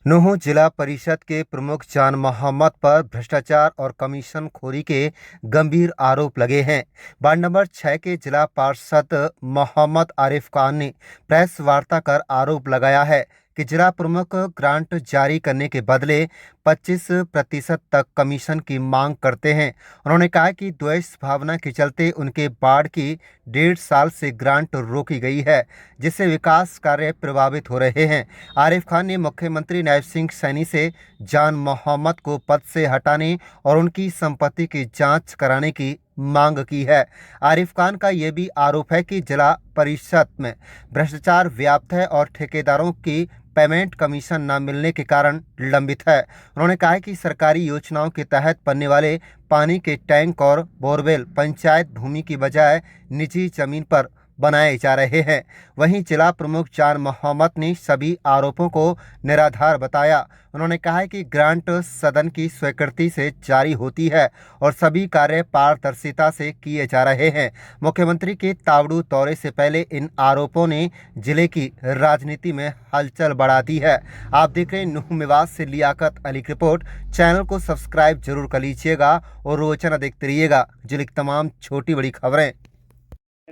नूंह जिला परिषद के प्रमुख जान मोहम्मद पर भ्रष्टाचार और कमीशन खोरी के गंभीर आरोप लगे हैं। वार्ड नंबर 6 के जिला पार्षद मोहम्मद आरिफ खान ने प्रेस वार्ता कर आरोप लगाया है कि जिला प्रमुख ग्रांट जारी करने के बदले 25% तक कमीशन की मांग करते हैं। उन्होंने कहा कि द्वेष भावना के चलते उनके वार्ड की 1.5 साल से ग्रांट रोकी गई है, जिससे विकास कार्य प्रभावित हो रहे हैं। आरिफ खान ने मुख्यमंत्री नायब सिंह सैनी से जान मोहम्मद को पद से हटाने और उनकी संपत्ति की जांच कराने की मांग की है। आरिफ खान का यह भी आरोप है कि जिला परिषद में भ्रष्टाचार व्याप्त है और ठेकेदारों की पेमेंट कमीशन न मिलने के कारण लंबित है। उन्होंने कहा कि सरकारी योजनाओं के तहत बनने वाले पानी के टैंक और बोरवेल पंचायत भूमि की बजाय निजी जमीन पर बनाए जा रहे हैं। वहीं जिला प्रमुख जान मोहम्मद ने सभी आरोपों को निराधार बताया। उन्होंने कहा कि ग्रांट सदन की स्वीकृति से जारी होती है और सभी कार्य पारदर्शिता से किए जा रहे हैं। मुख्यमंत्री के तावड़ू दौरे से पहले इन आरोपों ने जिले की राजनीति में हलचल बढ़ा दी है। आप देख रहे हैं नूंह मेवात से लियाकत अली की रिपोर्ट। चैनल को सब्सक्राइब जरूर कर लीजिएगा और रोजाना देखते रहिएगा जिले की तमाम छोटी बड़ी खबरें।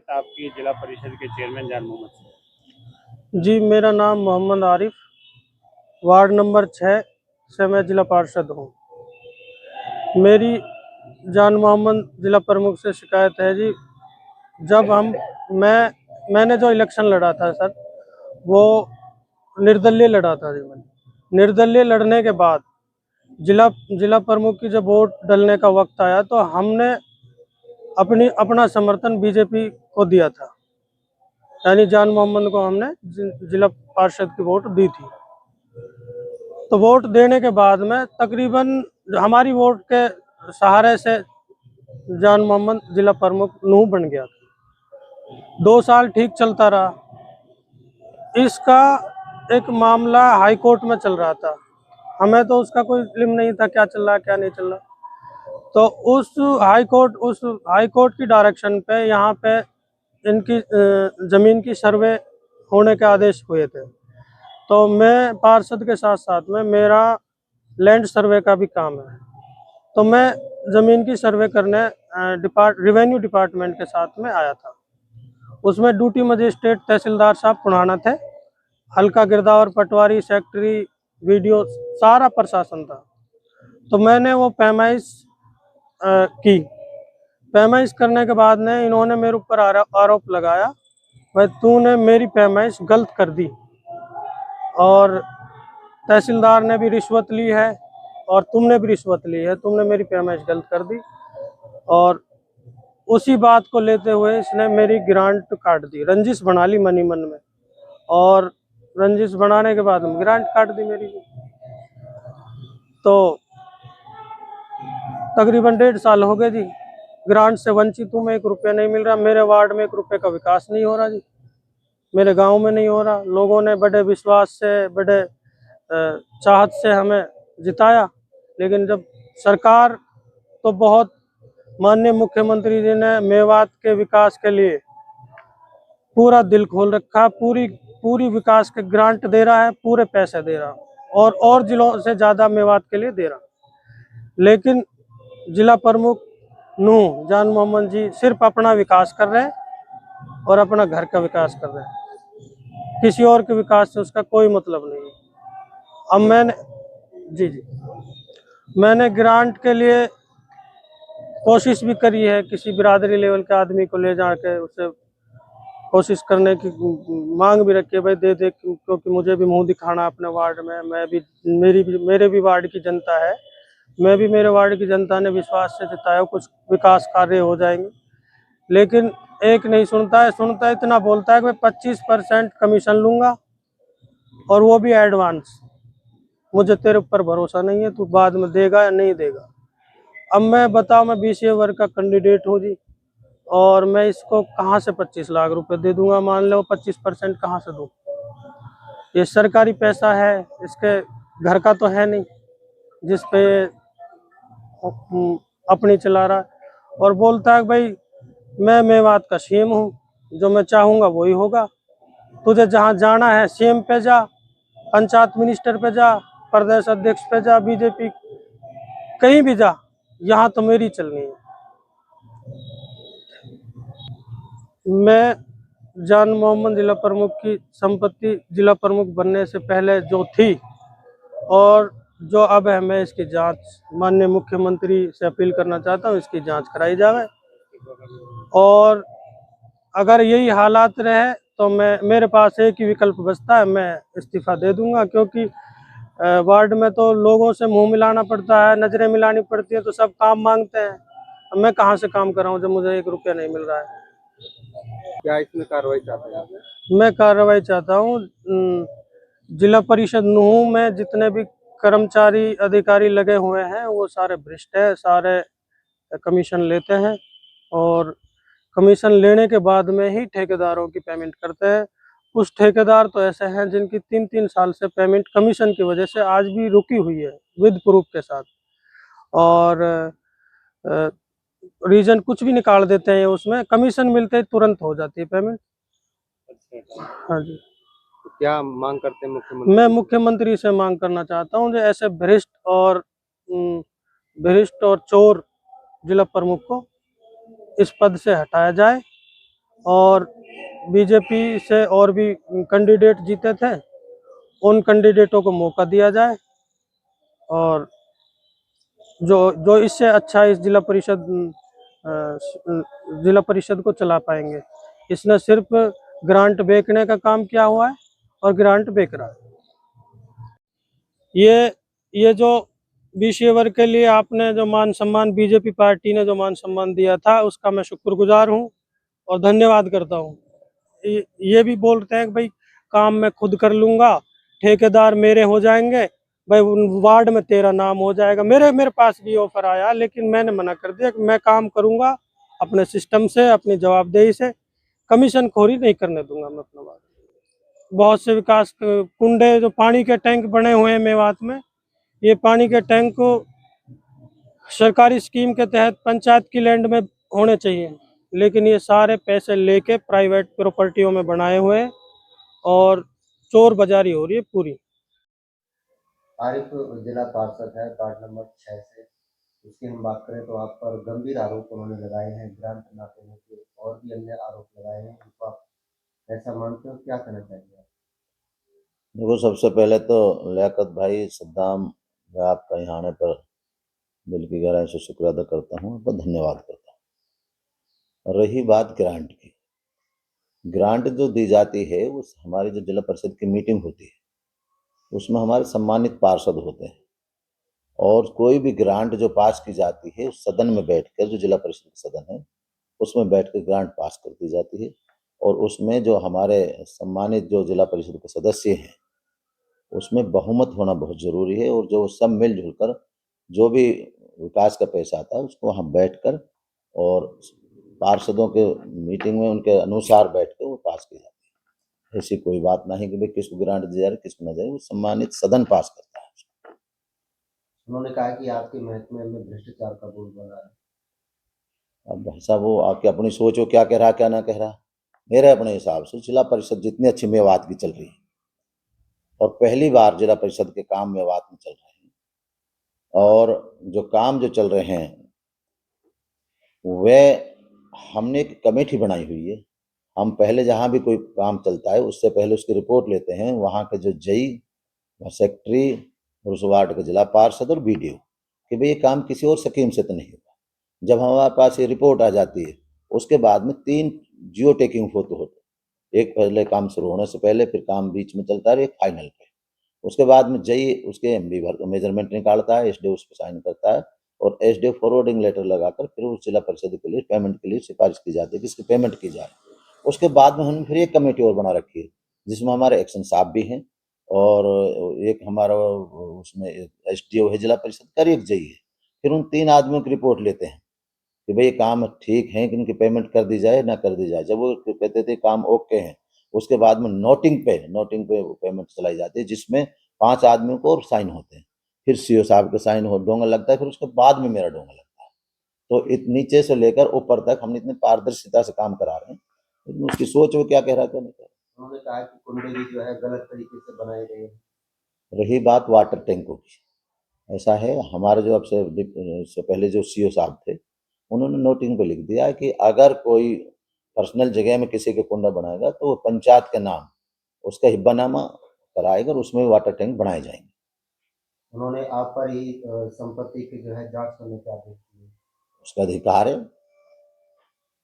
आपकी जिला परिषद के चेयरमैन जान मोहम्मद से। जी, मेरा नाम मोहम्मद आरिफ, वार्ड नंबर 6 से मैं जिला पार्षद हूँ। मेरी जान मोहम्मद जिला प्रमुख से शिकायत है जी। जब मैंने जो इलेक्शन लड़ा था सर, वो निर्दलीय लड़ा था जी। मैंने निर्दलीय लड़ने के बाद जिला प्रमुख की जब वोट डलने का वक्त आया तो हमने अपना समर्थन बीजेपी को दिया था, यानी जान मोहम्मद को हमने जिला पार्षद की वोट दी थी। तो वोट देने के बाद में तकरीबन हमारी वोट के सहारे से जान मोहम्मद जिला प्रमुख नूंह बन गया था। 2 साल ठीक चलता रहा। इसका एक मामला हाई कोर्ट में चल रहा था। हमें तो उसका कोई इल्म नहीं था क्या चल रहा है क्या नहीं चल रहा। तो उस हाई कोर्ट की डायरेक्शन पे यहाँ पे इनकी ज़मीन की सर्वे होने के आदेश हुए थे। तो मैं पार्षद के साथ साथ में मेरा लैंड सर्वे का भी काम है, तो मैं ज़मीन की सर्वे करने रिवेन्यू डिपार्टमेंट के साथ में आया था। उसमें ड्यूटी मजिस्ट्रेट तहसीलदार साहब पुराना थे, हल्का गिरदावर पटवारी सेक्रेटरी वीडियो सारा प्रशासन था। तो मैंने वो पैमाइश की। पैमाइश करने के बाद ने इन्होंने मेरे ऊपर आरोप लगाया, भाई तूने मेरी पैमाइश गलत कर दी और तहसीलदार ने भी रिश्वत ली है और तुमने भी रिश्वत ली है, तुमने मेरी पैमाइश गलत कर दी। और उसी बात को लेते हुए इसने मेरी ग्रांट काट दी, रंजिश बना ली मनी मन में, और रंजिश बनाने के बाद ग्रांट काट दी मेरी। तो तकरीबन 1.5 साल हो गए जी, ग्रांट से वंचित हूँ। मैं 1 रुपया नहीं मिल रहा। मेरे वार्ड में 1 रुपये का विकास नहीं हो रहा जी, मेरे गांव में नहीं हो रहा। लोगों ने बड़े विश्वास से, बड़े चाहत से हमें जिताया, लेकिन जब सरकार तो बहुत, माननीय मुख्यमंत्री जी ने मेवात के विकास के लिए पूरा दिल खोल रखा, पूरी विकास के ग्रांट दे रहा है, पूरे पैसे दे रहा और जिलों से ज़्यादा मेवात के लिए दे रहा। लेकिन जिला प्रमुख नूंह जान मोहम्मद जी सिर्फ अपना विकास कर रहे हैं और अपना घर का विकास कर रहे हैं, किसी और के विकास से उसका कोई मतलब नहीं है। अब मैंने ग्रांट के लिए कोशिश भी करी है, किसी बिरादरी लेवल के आदमी को ले जाके उसे कोशिश करने की मांग भी रखी है, भाई दे दे, क्योंकि मुझे भी मुंह दिखाना अपने वार्ड में। मेरे भी वार्ड की जनता है, मैं भी, मेरे वार्ड की जनता ने विश्वास से जिताया कुछ विकास कार्य हो जाएंगे। लेकिन एक नहीं सुनता है इतना बोलता है कि मैं 25% कमीशन लूँगा और वो भी एडवांस। मुझे तेरे ऊपर भरोसा नहीं है, तू बाद में देगा या नहीं देगा। अब मैं बताओ, मैं BCA वर्ग का कैंडिडेट हूँ जी, और मैं इसको कहाँ से 25 लाख रुपए दे दूंगा? मान लो 25% कहाँ से दूँ? ये सरकारी पैसा है, इसके घर का तो है नहीं जिस पे अपनी चला रहा है। और बोलता है भाई मैं मेवात का CM हूँ, जो मैं चाहूँगा वही होगा। तुझे जहाँ जाना है CM पे जा, पंचायत मिनिस्टर पे जा, प्रदेश अध्यक्ष पे जा, बीजेपी कहीं भी जा, यहाँ तो मेरी चलनी है। मैं जान मोहम्मद जिला प्रमुख की संपत्ति जिला प्रमुख बनने से पहले जो थी और जो अब है, मैं इसकी जांच माननीय मुख्यमंत्री से अपील करना चाहता हूँ, इसकी जांच कराई जाए। और अगर यही हालात रहे तो मेरे पास एक ही विकल्प बचता है, मैं इस्तीफा दे दूंगा, क्योंकि वार्ड में तो लोगों से मुंह मिलाना पड़ता है, नजरें मिलानी पड़ती है, तो सब काम मांगते हैं। अब मैं कहाँ से काम कराऊं जब मुझे 1 रुपया नहीं मिल रहा है। क्या इसमें कार्रवाई चाहते हैं आप? मैं कार्रवाई चाहता हूँ। जिला परिषद नूह में जितने भी कर्मचारी अधिकारी लगे हुए हैं वो सारे भ्रष्ट है, सारे कमीशन लेते हैं और कमीशन लेने के बाद में ही ठेकेदारों की पेमेंट करते हैं। कुछ ठेकेदार तो ऐसे हैं जिनकी 3-3 साल से पेमेंट कमीशन की वजह से आज भी रुकी हुई है विद प्रूफ के साथ, और रीजन कुछ भी निकाल देते हैं, उसमें कमीशन मिलते ही तुरंत हो जाती है पेमेंट। अच्छा, हाँ जी। तो क्या मांग करते हैं मुख्यमंत्री? मैं मुख्यमंत्री से मांग करना चाहता हूँ जो ऐसे भ्रष्ट और चोर जिला प्रमुख को इस पद से हटाया जाए, और बीजेपी से और भी कैंडिडेट जीते थे, उन कैंडिडेटों को मौका दिया जाए, और जो जो इससे अच्छा इस जिला परिषद को चला पाएंगे। इसने सिर्फ ग्रांट बेचने का काम किया हुआ है और ग्रांट बेच रहा है। ये जो बीसीए वर्ग के लिए आपने जो मान सम्मान, बीजेपी पार्टी ने जो मान सम्मान दिया था, उसका मैं शुक्रगुजार हूँ और धन्यवाद करता हूँ। ये भी बोलते हैं कि भाई काम मैं खुद कर लूँगा, ठेकेदार मेरे हो जाएंगे, भाई वार्ड में तेरा नाम हो जाएगा। मेरे पास भी ऑफर आया, लेकिन मैंने मना कर दिया कि मैं काम करूँगा अपने सिस्टम से, अपनी जवाबदेही से, कमीशन खोरी नहीं करने दूंगा मैं अपना वार्ड। बहुत से विकास कुंडे जो पानी के टैंक बने हुए हैं मेवात में, ये पानी के टैंक को सरकारी स्कीम के तहत पंचायत की लैंड में होने चाहिए, लेकिन ये सारे पैसे लेके प्राइवेट प्रॉपर्टियों में बनाए हुए हैं और चोर बाजारी हो रही है पूरी। आरिफ जिला पार्षद है वार्ड नंबर 6 से, उसकी हम बात करें तो आप पर गंभीर आरोप उन्होंने लगाए हैं, ग्रांट न देने के और भी अन्य आरोप लगाए हैं। उनको आप ऐसा मानते हो, क्या कहना चाहिए आप? देखो, सबसे पहले तो लियाकत भाई सद्दाम, मैं आपका यहाँ आने पर दिल की गहराई से शुक्र अदा करता हूँ, आपका धन्यवाद करता हूँ। रही बात ग्रांट की, ग्रांट जो दी जाती है वो हमारी जो जिला परिषद की मीटिंग होती है उसमें हमारे सम्मानित पार्षद होते हैं, और कोई भी ग्रांट जो पास की जाती है उस सदन में बैठकर, जो जिला परिषद का सदन है उसमें बैठकर ग्रांट पास कर दी जाती है, और उसमें जो हमारे सम्मानित जो जिला परिषद के सदस्य हैं उसमें बहुमत होना बहुत ज़रूरी है, और जो सब मिलजुल कर जो भी विकास का पैसा आता है उसको वहाँ बैठकर और पार्षदों के मीटिंग में उनके अनुसार बैठ के वो पास की जाती है। ऐसी कोई बात नहीं कि भाई किसको ग्रांट दी जा रही किसको न जाए, वो सम्मानित सदन पास करता है। उन्होंने कहा कि आपके महकमे में भ्रष्टाचार का बोलबाला है। अब भाई साहब वो आके अपनी सोचो क्या कह रहा क्या ना कह रहा। मेरे अपने हिसाब से जिला परिषद जितनी अच्छी मेवात की चल रही है, और पहली बार जिला परिषद के काम मेवात में चल रहे हैं, और जो काम जो चल रहे हैं वे हमने एक कमेटी बनाई हुई है। हम पहले जहाँ भी कोई काम चलता है उससे पहले उसकी रिपोर्ट लेते हैं, वहाँ के जो जई, सेक्रेटरी और उस वार्ड के जिला पार्षद और बीडीओ, कि भाई ये काम किसी और स्कीम से तो नहीं होगा। जब हमारे पास ये रिपोर्ट आ जाती है उसके बाद में 3 जियो टेकिंग फोटो होते, एक पहले काम शुरू होने से पहले, फिर काम बीच में चलता है, एक फाइनल पे। उसके बाद में जई उसके एमबी मेजरमेंट निकालता है, एसडीओ उस पर साइन करता है, और एसडीओ फॉरवर्डिंग लेटर लगाकर फिर उस जिला परिषद के लिए पेमेंट के लिए सिफारिश की जाती है कि इसकी पेमेंट की जाए। उसके बाद में हमने फिर एक कमेटी और बना रखी है जिसमें हमारे एक्शन साहब भी हैं, और एक हमारा उसमें एसडीओ है जिला परिषद का, एक जई है। फिर उन 3 आदमियों की रिपोर्ट लेते हैं कि भाई काम ठीक है कि इनकी पेमेंट कर दी जाए ना कर दी जाए। जब वो कहते थे काम ओके है, उसके बाद में नोटिंग पे पेमेंट चलाई जाती है, जिसमें 5 आदमियों को और साइन होते हैं, फिर सीओ साहब का साइन हो डोंगा लगता है, फिर उसके बाद में मेरा डोंगा लगता है। तो नीचे से लेकर ऊपर तक हमने इतनी पारदर्शिता से काम करा रहे हैं, लेकिन उसकी सोच वो क्या कह रहा था नहीं कह रहा। उन्होंने कहा कि कुंडली जो है गलत तरीके से बनाई गई है। रही बात वाटर टैंकों की, ऐसा है हमारे जो अब से इससे पहले जो सीओ साहब थे, उन्होंने नोटिंग पे लिख दिया कि अगर कोई पर्सनल जगह में किसी के कुंडा बनाएगा तो वो पंचायत के नाम उसका हिब्बानामा कराएगा और उसमें वाटर टैंक बनाए जाएंगे। उन्होंने आप पर ही संपत्ति की जो है जांच करने के आदेश दिए। उसका अधिकार है,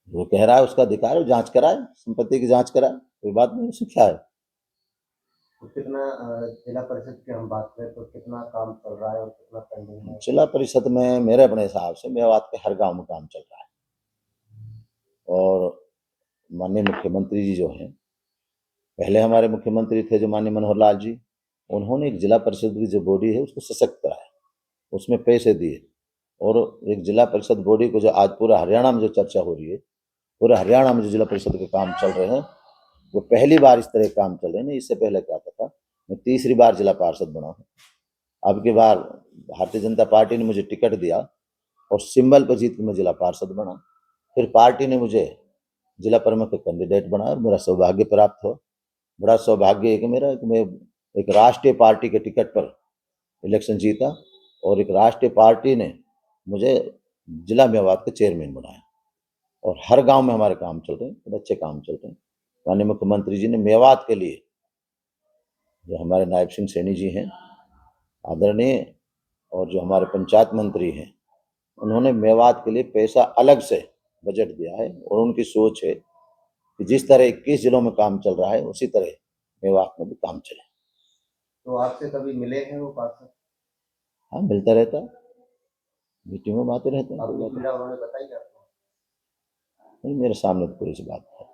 वो कह रहा है उसका अधिकार है, जांच कराए, संपत्ति की जांच कराए, कोई बात नहीं, उससे क्या है। तो कितना जिला परिषद की हम बात करें तो कितना काम चल रहा है और कितना पेंडिंग है? जिला परिषद में मेरे अपने हिसाब से मेवात के हर गांव में काम चल रहा है और माननीय मुख्यमंत्री जी जो हैं, पहले हमारे मुख्यमंत्री थे जो माननीय मनोहर लाल जी, उन्होंने एक जिला परिषद की जो बॉडी है उसको सशक्त कराया, उसमें पैसे दिए और एक जिला परिषद बॉडी को जो आज पूरा हरियाणा में जो चर्चा हो रही है, पूरे हरियाणा में जो जिला परिषद के काम चल रहे हैं, वो पहली बार इस तरह के काम चल रहे हैं। नहीं, इससे पहले क्या था, मैं तीसरी बार जिला पार्षद बना हूँ। अब की बार भारतीय जनता पार्टी ने मुझे टिकट दिया और सिंबल पर जीत के मैं जिला पार्षद बना। फिर पार्टी ने मुझे जिला प्रमुख कैंडिडेट बनाया और मेरा सौभाग्य प्राप्त हुआ। बड़ा सौभाग्य है कि मेरा कि मैं एक राष्ट्रीय पार्टी के टिकट पर इलेक्शन जीता और एक राष्ट्रीय पार्टी ने मुझे जिला मेवात के चेयरमैन बनाया और हर गांव में हमारे काम चल रहे हैं, बड़े अच्छे काम चल रहे हैं। माननीय मुख्यमंत्री जी ने मेवात के लिए, जो हमारे नायब सिंह सैनी जी हैं आदरणीय, और जो हमारे पंचायत मंत्री हैं, उन्होंने मेवात के लिए पैसा अलग से बजट दिया है और उनकी सोच है कि जिस तरह 21 जिलों में काम चल रहा है उसी तरह मेवात में भी काम चले। तो आपसे कभी मिले हैं वो पार्षद? हाँ, मिलता रहता है, मीटिंग में बातें रहते हैं, कोई आपकी बात पीड़ा उन्होंने बताई आपको? नहीं, मेरे सामने तो कोई सी बात नहीं।